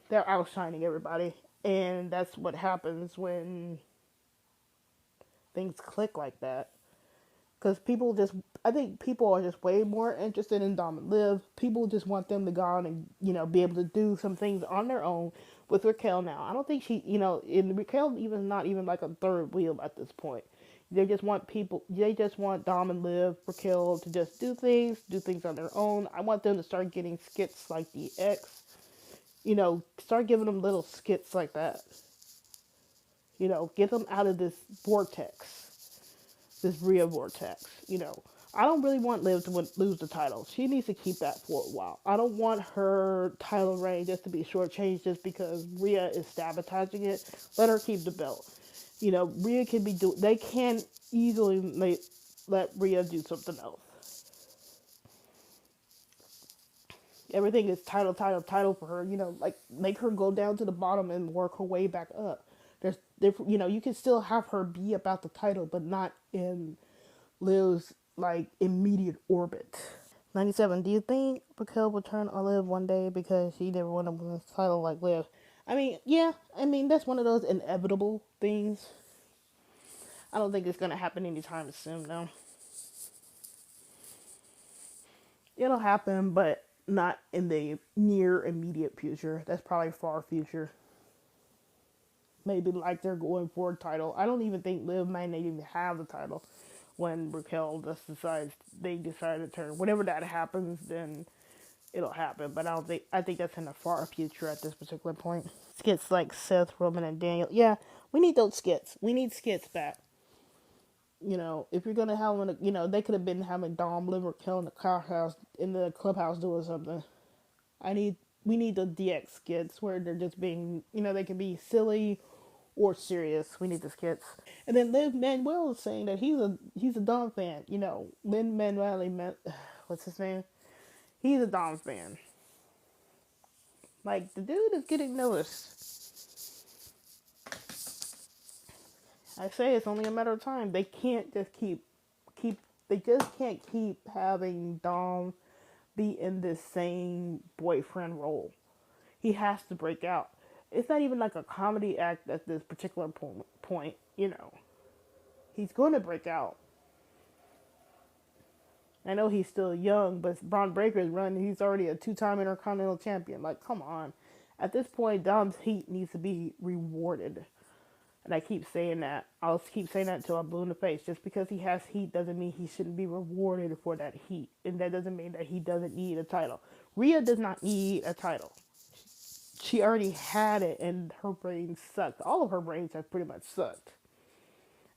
They're outshining everybody. And that's what happens when things click like that. Because I think people are just way more interested in Dom and Liv. People just want them to go on and, be able to do some things on their own with Raquel now. I don't think in Raquel even not even like a third wheel at this point. They just want Dom and Liv, Raquel to just do things on their own. I want them to start getting skits like the X. Start giving them little skits like that. Get them out of this vortex, this Rhea vortex. I don't really want Liv to lose the title. She needs to keep that for a while. I don't want her title reign just to be shortchanged just because Rhea is sabotaging it. Let her keep the belt. Rhea can they can easily let Rhea do something else. Everything is title for her. Like make her go down to the bottom and work her way back up. You can still have her be about the title, but not in Liv's like immediate orbit. 97. Do you think Raquel will turn on Liv one day because she never won a title like Liv? I mean, yeah. I mean, that's one of those inevitable things. I don't think it's gonna happen anytime soon, though. It'll happen, but not in the near immediate future. That's probably far future. Maybe like they're going for a title. I don't even think Liv might not even have the title when Raquel just decides they decide to turn. Whenever that happens, then it'll happen. But I think that's in the far future at this particular point. Skits like Seth, Roman, and Daniel. Yeah, we need those skits. We need skits back. If you're gonna have them, they could have been having Dom, Liv, Raquel in the clubhouse doing something. We need the DX skits where they're just being, they can be silly or serious. We need the skits. And then Liv Manuel is saying that he's a Dom fan. Lin Manuel, what's his name? He's a Dom fan. Like, the dude is getting noticed. I say it's only a matter of time. They can't just keep they just can't keep having Dom be in this same boyfriend role. He has to break out. It's not even like a comedy act at this particular point. He's going to break out. I know he's still young, but Braun Breaker's run, he's already a 2-time Intercontinental Champion. Like, come on. At this point, Dom's heat needs to be rewarded. And I keep saying that. I'll keep saying that until I'm blue in the face. Just because he has heat doesn't mean he shouldn't be rewarded for that heat. And that doesn't mean that he doesn't need a title. Rhea does not need a title. She already had it and her brain sucked. All of her brains have pretty much sucked.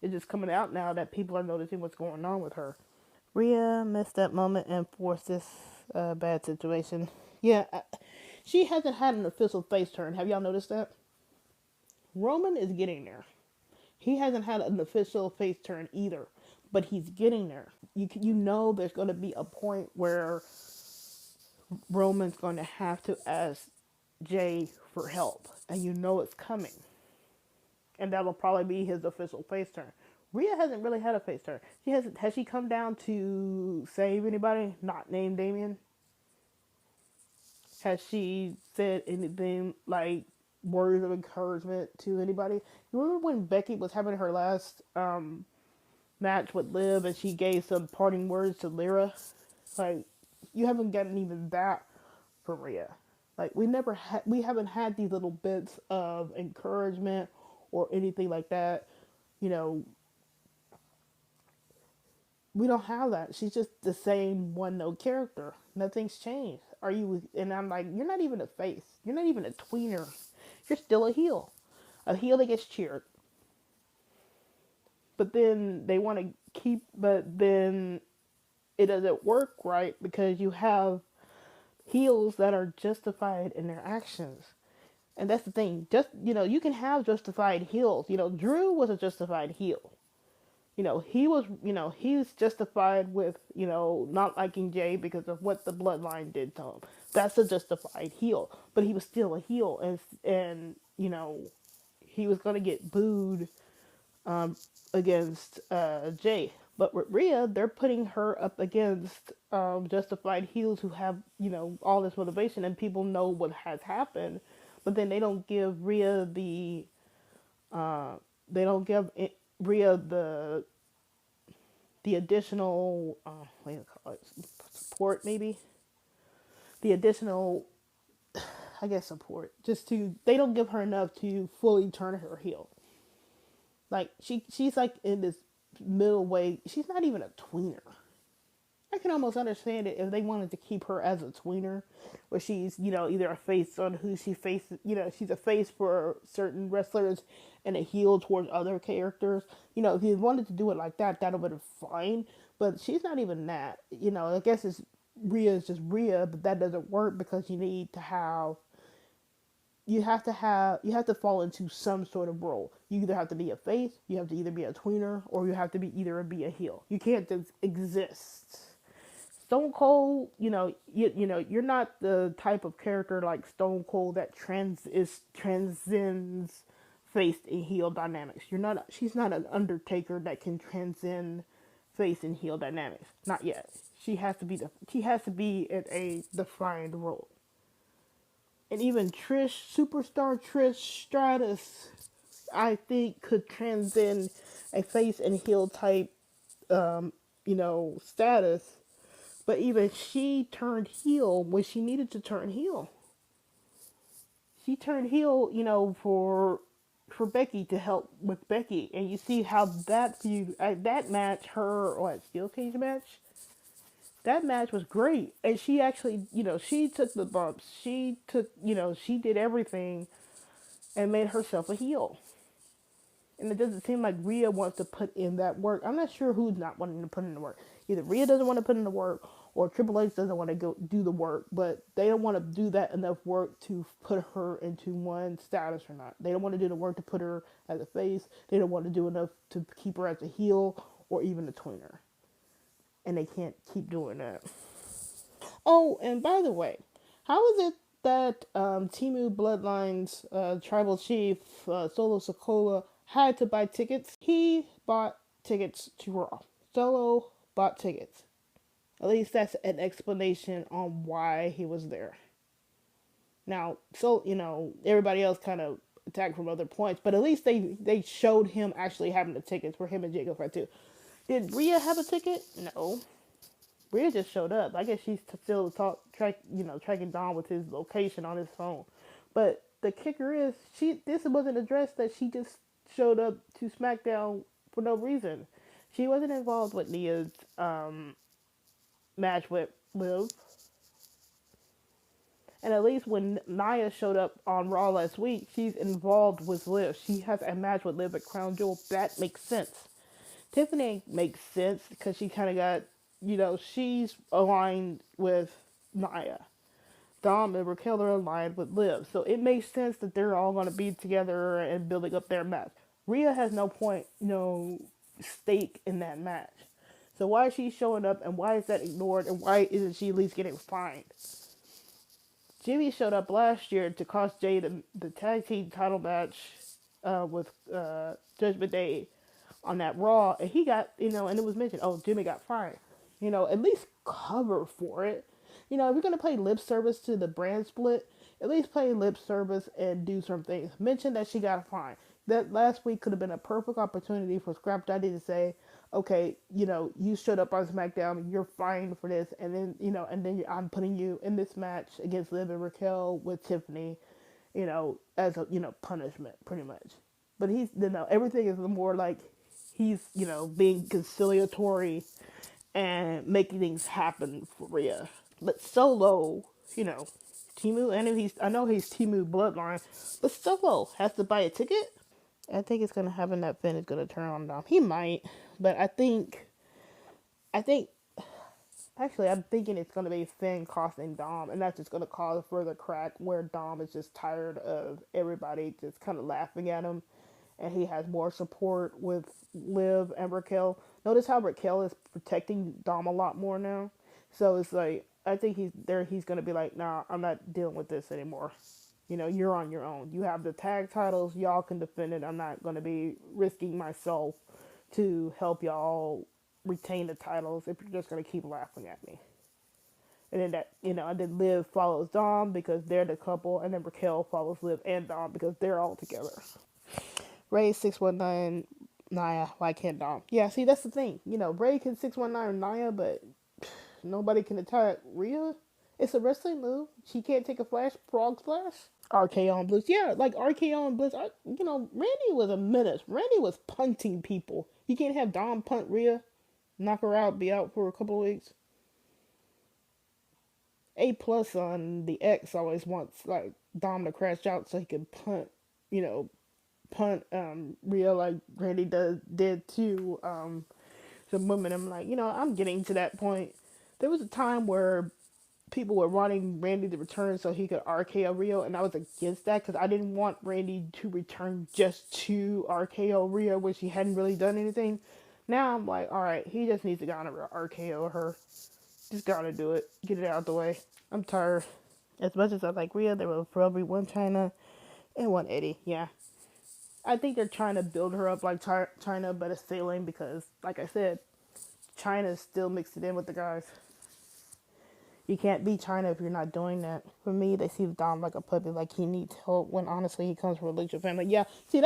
It's just coming out now that people are noticing what's going on with her. Rhea missed that moment and forced this bad situation. Yeah, she hasn't had an official face turn. Have y'all noticed that? Roman is getting there. He hasn't had an official face turn either, but he's getting there. You know there's going to be a point where Roman's going to have to ask Jay for help, and you know it's coming. And that'll probably be his official face turn. Rhea hasn't really had a face turn. Has she come down to save anybody not named Damien? Has she said anything like words of encouragement to anybody? You remember when Becky was having her last match with Liv and she gave some parting words to Lyra? Like, you haven't gotten even that from Rhea. Like, we haven't had these little bits of encouragement or anything like that. We don't have that. She's just the same one note character. Nothing's changed. And I'm like, you're not even a face. You're not even a tweener. You're still a heel. A heel that gets cheered. But then but then it doesn't work right because you have heels that are justified in their actions. And that's the thing. You can have justified heels. Drew was a justified heel. He's justified with, not liking Jay because of what the bloodline did to him. That's a justified heel. But he was still a heel, and he was going to get booed against Jay. But with Rhea, they're putting her up against justified heels who have, all this motivation, and people know what has happened. But then they don't give Rhea the additional support, maybe the additional, I guess, support. They don't give her enough to fully turn her heel. Like, she's like in this middle way. She's not even a tweener. I can almost understand it if they wanted to keep her as a tweener, where she's, either a face on who she faces, she's a face for certain wrestlers and a heel towards other characters. If you wanted to do it like that, that would have been fine. But she's not even that. I guess Rhea is just Rhea, but that doesn't work because you have to fall into some sort of role. You either have to be a face, you have to either be a tweener, or you have to be a heel. You can't just exist. Stone Cold, you're not the type of character like Stone Cold that transcends face and heel dynamics. She's not an Undertaker that can transcend face and heel dynamics. Not yet. She has to be in a defined role. And even superstar Trish Stratus, I think could transcend a face and heel type, status. But even she turned heel when she needed to turn heel. She turned heel, for Becky to help with Becky, and you see how that feud, that match, her steel cage match, that match was great, and she actually, she took the bumps, she took, she did everything and made herself a heel. And it doesn't seem like Rhea wants to put in that work. I'm not sure who's not wanting to put in the work. Either Rhea doesn't want to put in the work, or Triple H doesn't want to go do the work. But they don't want to do that enough work to put her into one status or not. They don't want to do the work to put her as a face. They don't want to do enough to keep her as a heel or even a tweener. And they can't keep doing that. Oh, and by the way, how is it that Timu Bloodline's tribal chief, Solo Sokola, had to buy tickets? He bought tickets to Raw. Solo bought tickets. At least that's an explanation on why he was there. Now, so, everybody else kind of attacked from other points, but at least they showed him actually having the tickets for him and Jacob fight too. Did Rhea have a ticket? No. Rhea just showed up. I guess she's still tracking Dom with his location on his phone. But the kicker is, this wasn't addressed that she just showed up to SmackDown for no reason. She wasn't involved with Nia's match with Liv. And at least when Nia showed up on Raw last week, she's involved with Liv. She has a match with Liv at Crown Jewel. That makes sense. Tiffany makes sense because she kind of got, she's aligned with Nia. Dom and Raquel are aligned with Liv. So it makes sense that they're all going to be together and building up their match. Rhea has no point, no stake in that match. So why is she showing up and why is that ignored and why isn't she at least getting fined? Jimmy showed up last year to cost Jay the tag team title match with Judgment Day on that Raw, and he got, and it was mentioned, oh, Jimmy got fired. At least cover for it. If you're going to play lip service to the brand split, at least play lip service and do some things. Mention that she got fined. That last week could have been a perfect opportunity for Scrap Daddy to say, okay, you showed up on SmackDown, you're fined for this, and then I'm putting you in this match against Liv and Raquel with Tiffany, as a, punishment, pretty much. But he's, everything is more like he's, being conciliatory and making things happen for Rhea. But Solo, Timu, I know he's Timu Bloodline, but Solo has to buy a ticket? I think it's gonna happen that Finn is gonna turn on Dom. He might, but I think, actually, I'm thinking it's gonna be Finn costing Dom, and that's just gonna cause a further crack where Dom is just tired of everybody just kind of laughing at him, and he has more support with Liv and Raquel. Notice how Raquel is protecting Dom a lot more now, so it's like I think he's gonna be like, nah, I'm not dealing with this anymore. You're on your own. You have the tag titles. Y'all can defend it. I'm not going to be risking myself to help y'all retain the titles if you're just going to keep laughing at me. And then and then Liv follows Dom because they're the couple, and then Raquel follows Liv and Dom because they're all together. Ray 619 Nia, why can't Dom? Yeah, see, that's the thing. Ray can 619 Nia, but nobody can attack Rhea. It's a wrestling move. She can't take a frog splash. RKO and Bliss. Yeah, like RKO and Bliss. Randy was a menace. Randy was punting people. You can't have Dom punt Rhea, knock her out, be out for a couple of weeks. A plus on the X always wants like Dom to crash out so he can punt Rhea like Randy did to some women. I'm like, I'm getting to that point. There was a time where people were wanting Randy to return so he could RKO Rhea, and I was against that because I didn't want Randy to return just to RKO Rhea when she hadn't really done anything. Now I'm like, alright, he just needs to go on RKO her. Just gotta do it. Get it out of the way. I'm tired. As much as I like Rhea, there will probably one China and one Eddie. Yeah. I think they're trying to build her up like China, but it's failing because, like I said, China's still mixed it in with the guys. You can't beat China if you're not doing that. For me, they see Dom like a puppy, like he needs help, when honestly he comes from a lucha family. Yeah, he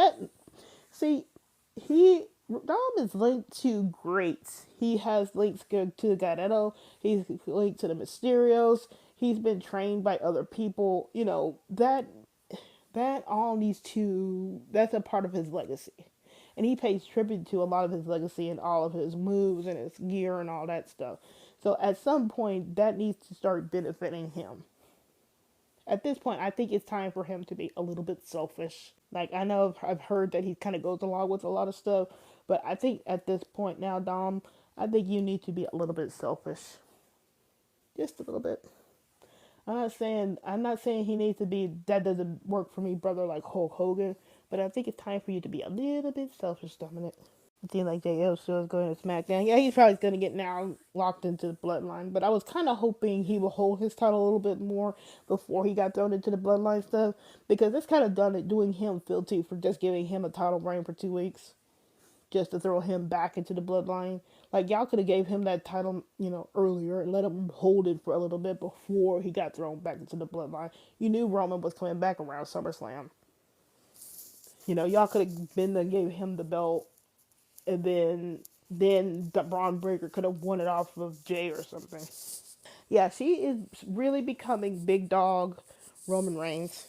Dom is linked to greats. He has links to the Guerrero. He's linked to the Mysterios. He's been trained by other people. You know that all needs to. That's a part of his legacy, and he pays tribute to a lot of his legacy and all of his moves and his gear and all that stuff. So at some point, that needs to start benefiting him. At this point, I think it's time for him to be a little bit selfish. Like, I know I've heard that he kind of goes along with a lot of stuff, but I think at this point now, Dom, I think you need to be a little bit selfish, just a little bit. I'm not saying he needs to be that doesn't work for me, brother, like Hulk Hogan, but I think it's time for you to be a little bit selfish, Dominic. It seems like JL still is going to SmackDown. Yeah, he's probably going to get now locked into the Bloodline. But I was kind of hoping he would hold his title a little bit more before he got thrown into the Bloodline stuff. Because it's kind of done it doing him filthy for just giving him a title reign for 2 weeks. Just to throw him back into the Bloodline. Like, y'all could have gave him that title, earlier and let him hold it for a little bit before he got thrown back into the Bloodline. You knew Roman was coming back around SummerSlam. Y'all could have been and gave him the belt, and then the Braun Breaker could have won it off of Jay or something. Yeah, she is really becoming big dog Roman Reigns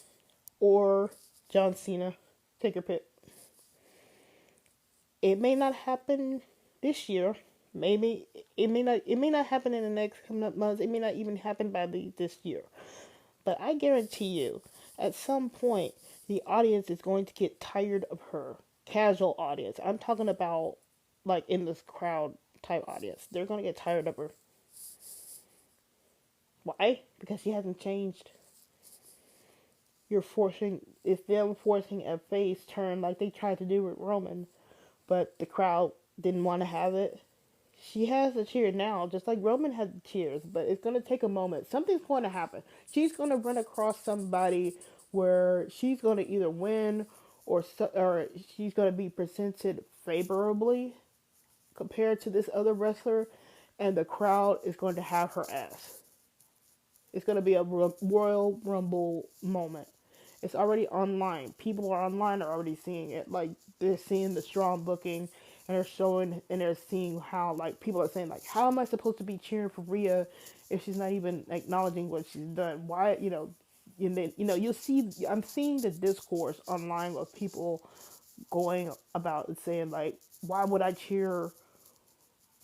or John Cena. Take your pick. It may not happen this year. Maybe it may not happen in the next coming up months. It may not even happen by this year. But I guarantee you, at some point, the audience is going to get tired of her. Casual audience. I'm talking about like in this crowd type audience. They're going to get tired of her. Why? Because she hasn't changed. It's them forcing a face turn like they tried to do with Roman, but the crowd didn't want to have it. She has a cheer now, just like Roman had cheers, but it's going to take a moment. Something's going to happen. She's going to run across somebody where she's going to either win or she's going to be presented favorably compared to this other wrestler, and the crowd is going to have her ass. It's going to be a Royal Rumble moment. It's already online. People are online are already seeing it. Like, they're seeing the strong booking, and they're showing and they're seeing how, like, people are saying, like, how am I supposed to be cheering for Rhea if she's not even acknowledging what she's done? Why, you'll see. I'm seeing the discourse online of people going about and saying, like, why would I cheer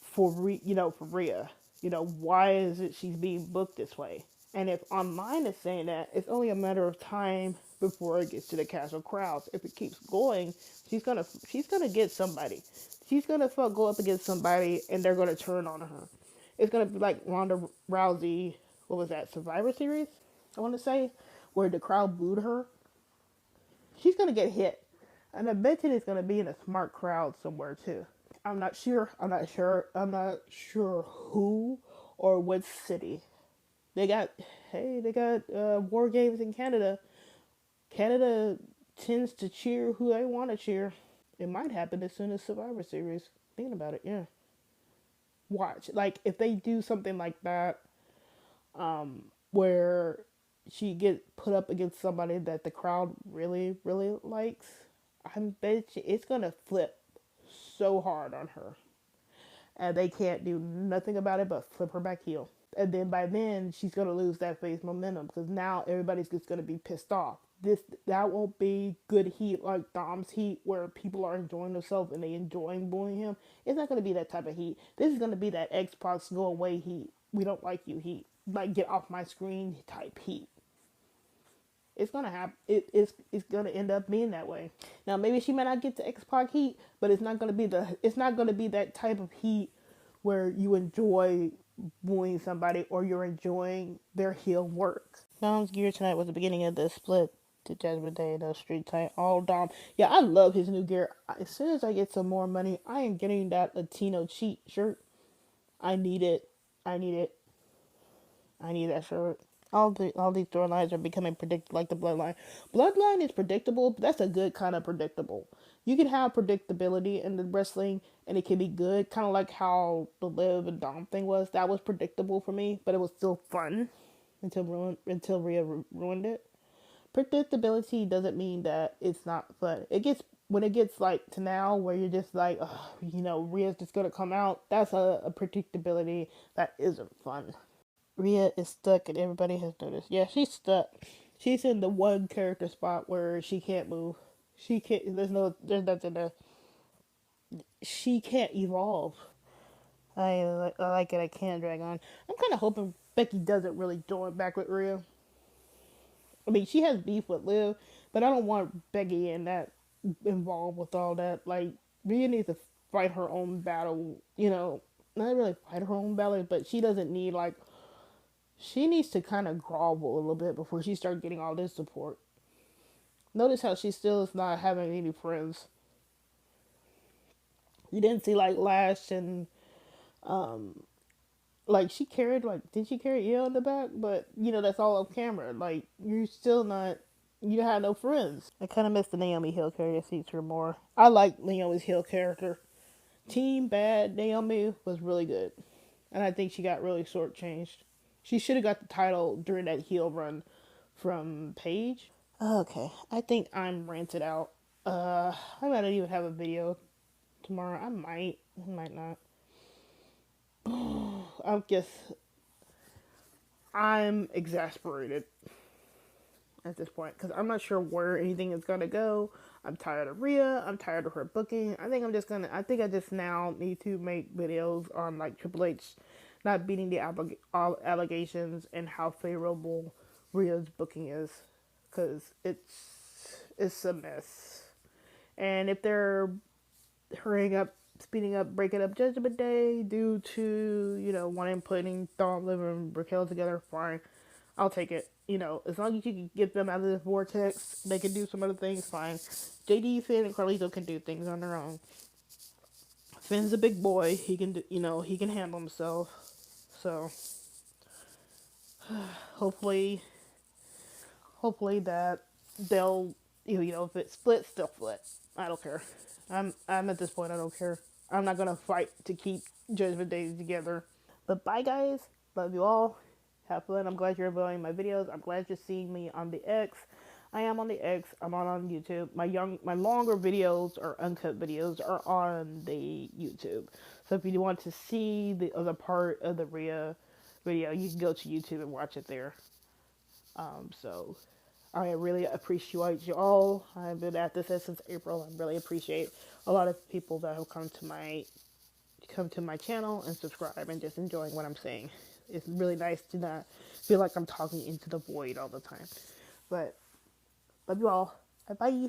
for Rhea? Why is it she's being booked this way? And if online is saying that, it's only a matter of time before it gets to the casual crowds. If it keeps going, she's gonna get somebody. She's gonna go up against somebody, and they're gonna turn on her. It's gonna be like Ronda Rousey. What was that, Survivor Series? I want to say, where the crowd booed her. She's gonna get hit, and I bet you it's gonna be in a smart crowd somewhere too. I'm not sure. I'm not sure who or what city. They got war games in Canada. Canada tends to cheer who they want to cheer. It might happen as soon as Survivor Series. Thinking about it, yeah. Watch, like, if they do something like that, where she gets put up against somebody that the crowd really, really likes, I bet you it's gonna flip so hard on her, and they can't do nothing about it but flip her back heel. And then by then she's gonna lose that face momentum because now everybody's just gonna be pissed off. That won't be good heat like Dom's heat where people are enjoying themselves and they enjoying booing him. It's not gonna be that type of heat. This is gonna be that Xbox go away heat. We don't like you heat. Like, get off my screen type heat. It's gonna happen. It's gonna end up being that way. Now maybe she might not get to X-Pac heat, but it's not gonna be that type of heat where you enjoy booing somebody or you're enjoying their heel work. Dom's gear tonight was the beginning of the split to Judgment Day, the street tight all Dom. Yeah, I love his new gear. As soon as I get some more money, I am getting that Latino cheat shirt. I need it. I need it. I need that shirt. All these storylines are becoming predictable, like the Bloodline. Bloodline is predictable, but that's a good kind of predictable. You can have predictability in the wrestling, and it can be good, kind of like how the Liv and Dom thing was. That was predictable for me, but it was still fun until Rhea ruined it. Predictability doesn't mean that it's not fun. It gets when it gets like to now where you're just like, you know, Rhea's just gonna come out, that's a predictability that isn't fun. Rhea is stuck, and everybody has noticed. Yeah, she's stuck. She's in the one character spot where she can't move. She can't. There's nothing to. She can't evolve. I like it. I can't drag on. I'm kind of hoping Becky doesn't really join back with Rhea. I mean, she has beef with Liv, but I don't want Becky in that involved with all that. Like, Rhea needs to fight her own battle. You know, not really fight her own battle, but she doesn't need like she needs to kind of grovel a little bit before she starts getting all this support. Notice how she still is not having any friends. You didn't see like Lash and like she carried like did she carry Io in the back? But you know that's all off camera. Like you're still not you have no friends. I kind of miss the Naomi Hill character feature more. I like Naomi's Hill character. Team Bad Naomi was really good, and I think she got really shortchanged. She should have got the title during that heel run from Paige. Okay, I think I'm ranted out. I might not even have a video tomorrow. I might not. I guess I'm exasperated at this point because I'm not sure where anything is gonna go. I'm tired of Rhea. I'm tired of her booking. I think I just now need to make videos on like Triple H not beating the allegations and how favorable Rhea's booking is, because it's a mess. And if they're hurrying up, speeding up, breaking up Judgment Day due to, you know, wanting putting Dawn, Liv, and Raquel together, fine. I'll take it. You know, as long as you can get them out of this vortex, they can do some other things, fine. JD, Finn, and Carlito can do things on their own. Finn's a big boy. He can do, you know, he can handle himself. So, hopefully, that they'll, you know, if it splits, they'll split. I don't care. I'm at this point. I don't care. I'm not gonna fight to keep Judgment Day together. But bye, guys. Love you all. Have fun. I'm glad you're enjoying my videos. I'm glad you're seeing me on the X. I am on the X. I'm on YouTube. My longer videos or uncut videos are on the YouTube. So if you want to see the other part of the Rhea video, you can go to YouTube and watch it there. So I really appreciate you all. I've been at this since April. I really appreciate a lot of people that have come to my channel and subscribe and just enjoying what I'm saying. It's really nice to not feel like I'm talking into the void all the time. But love you all. Bye bye.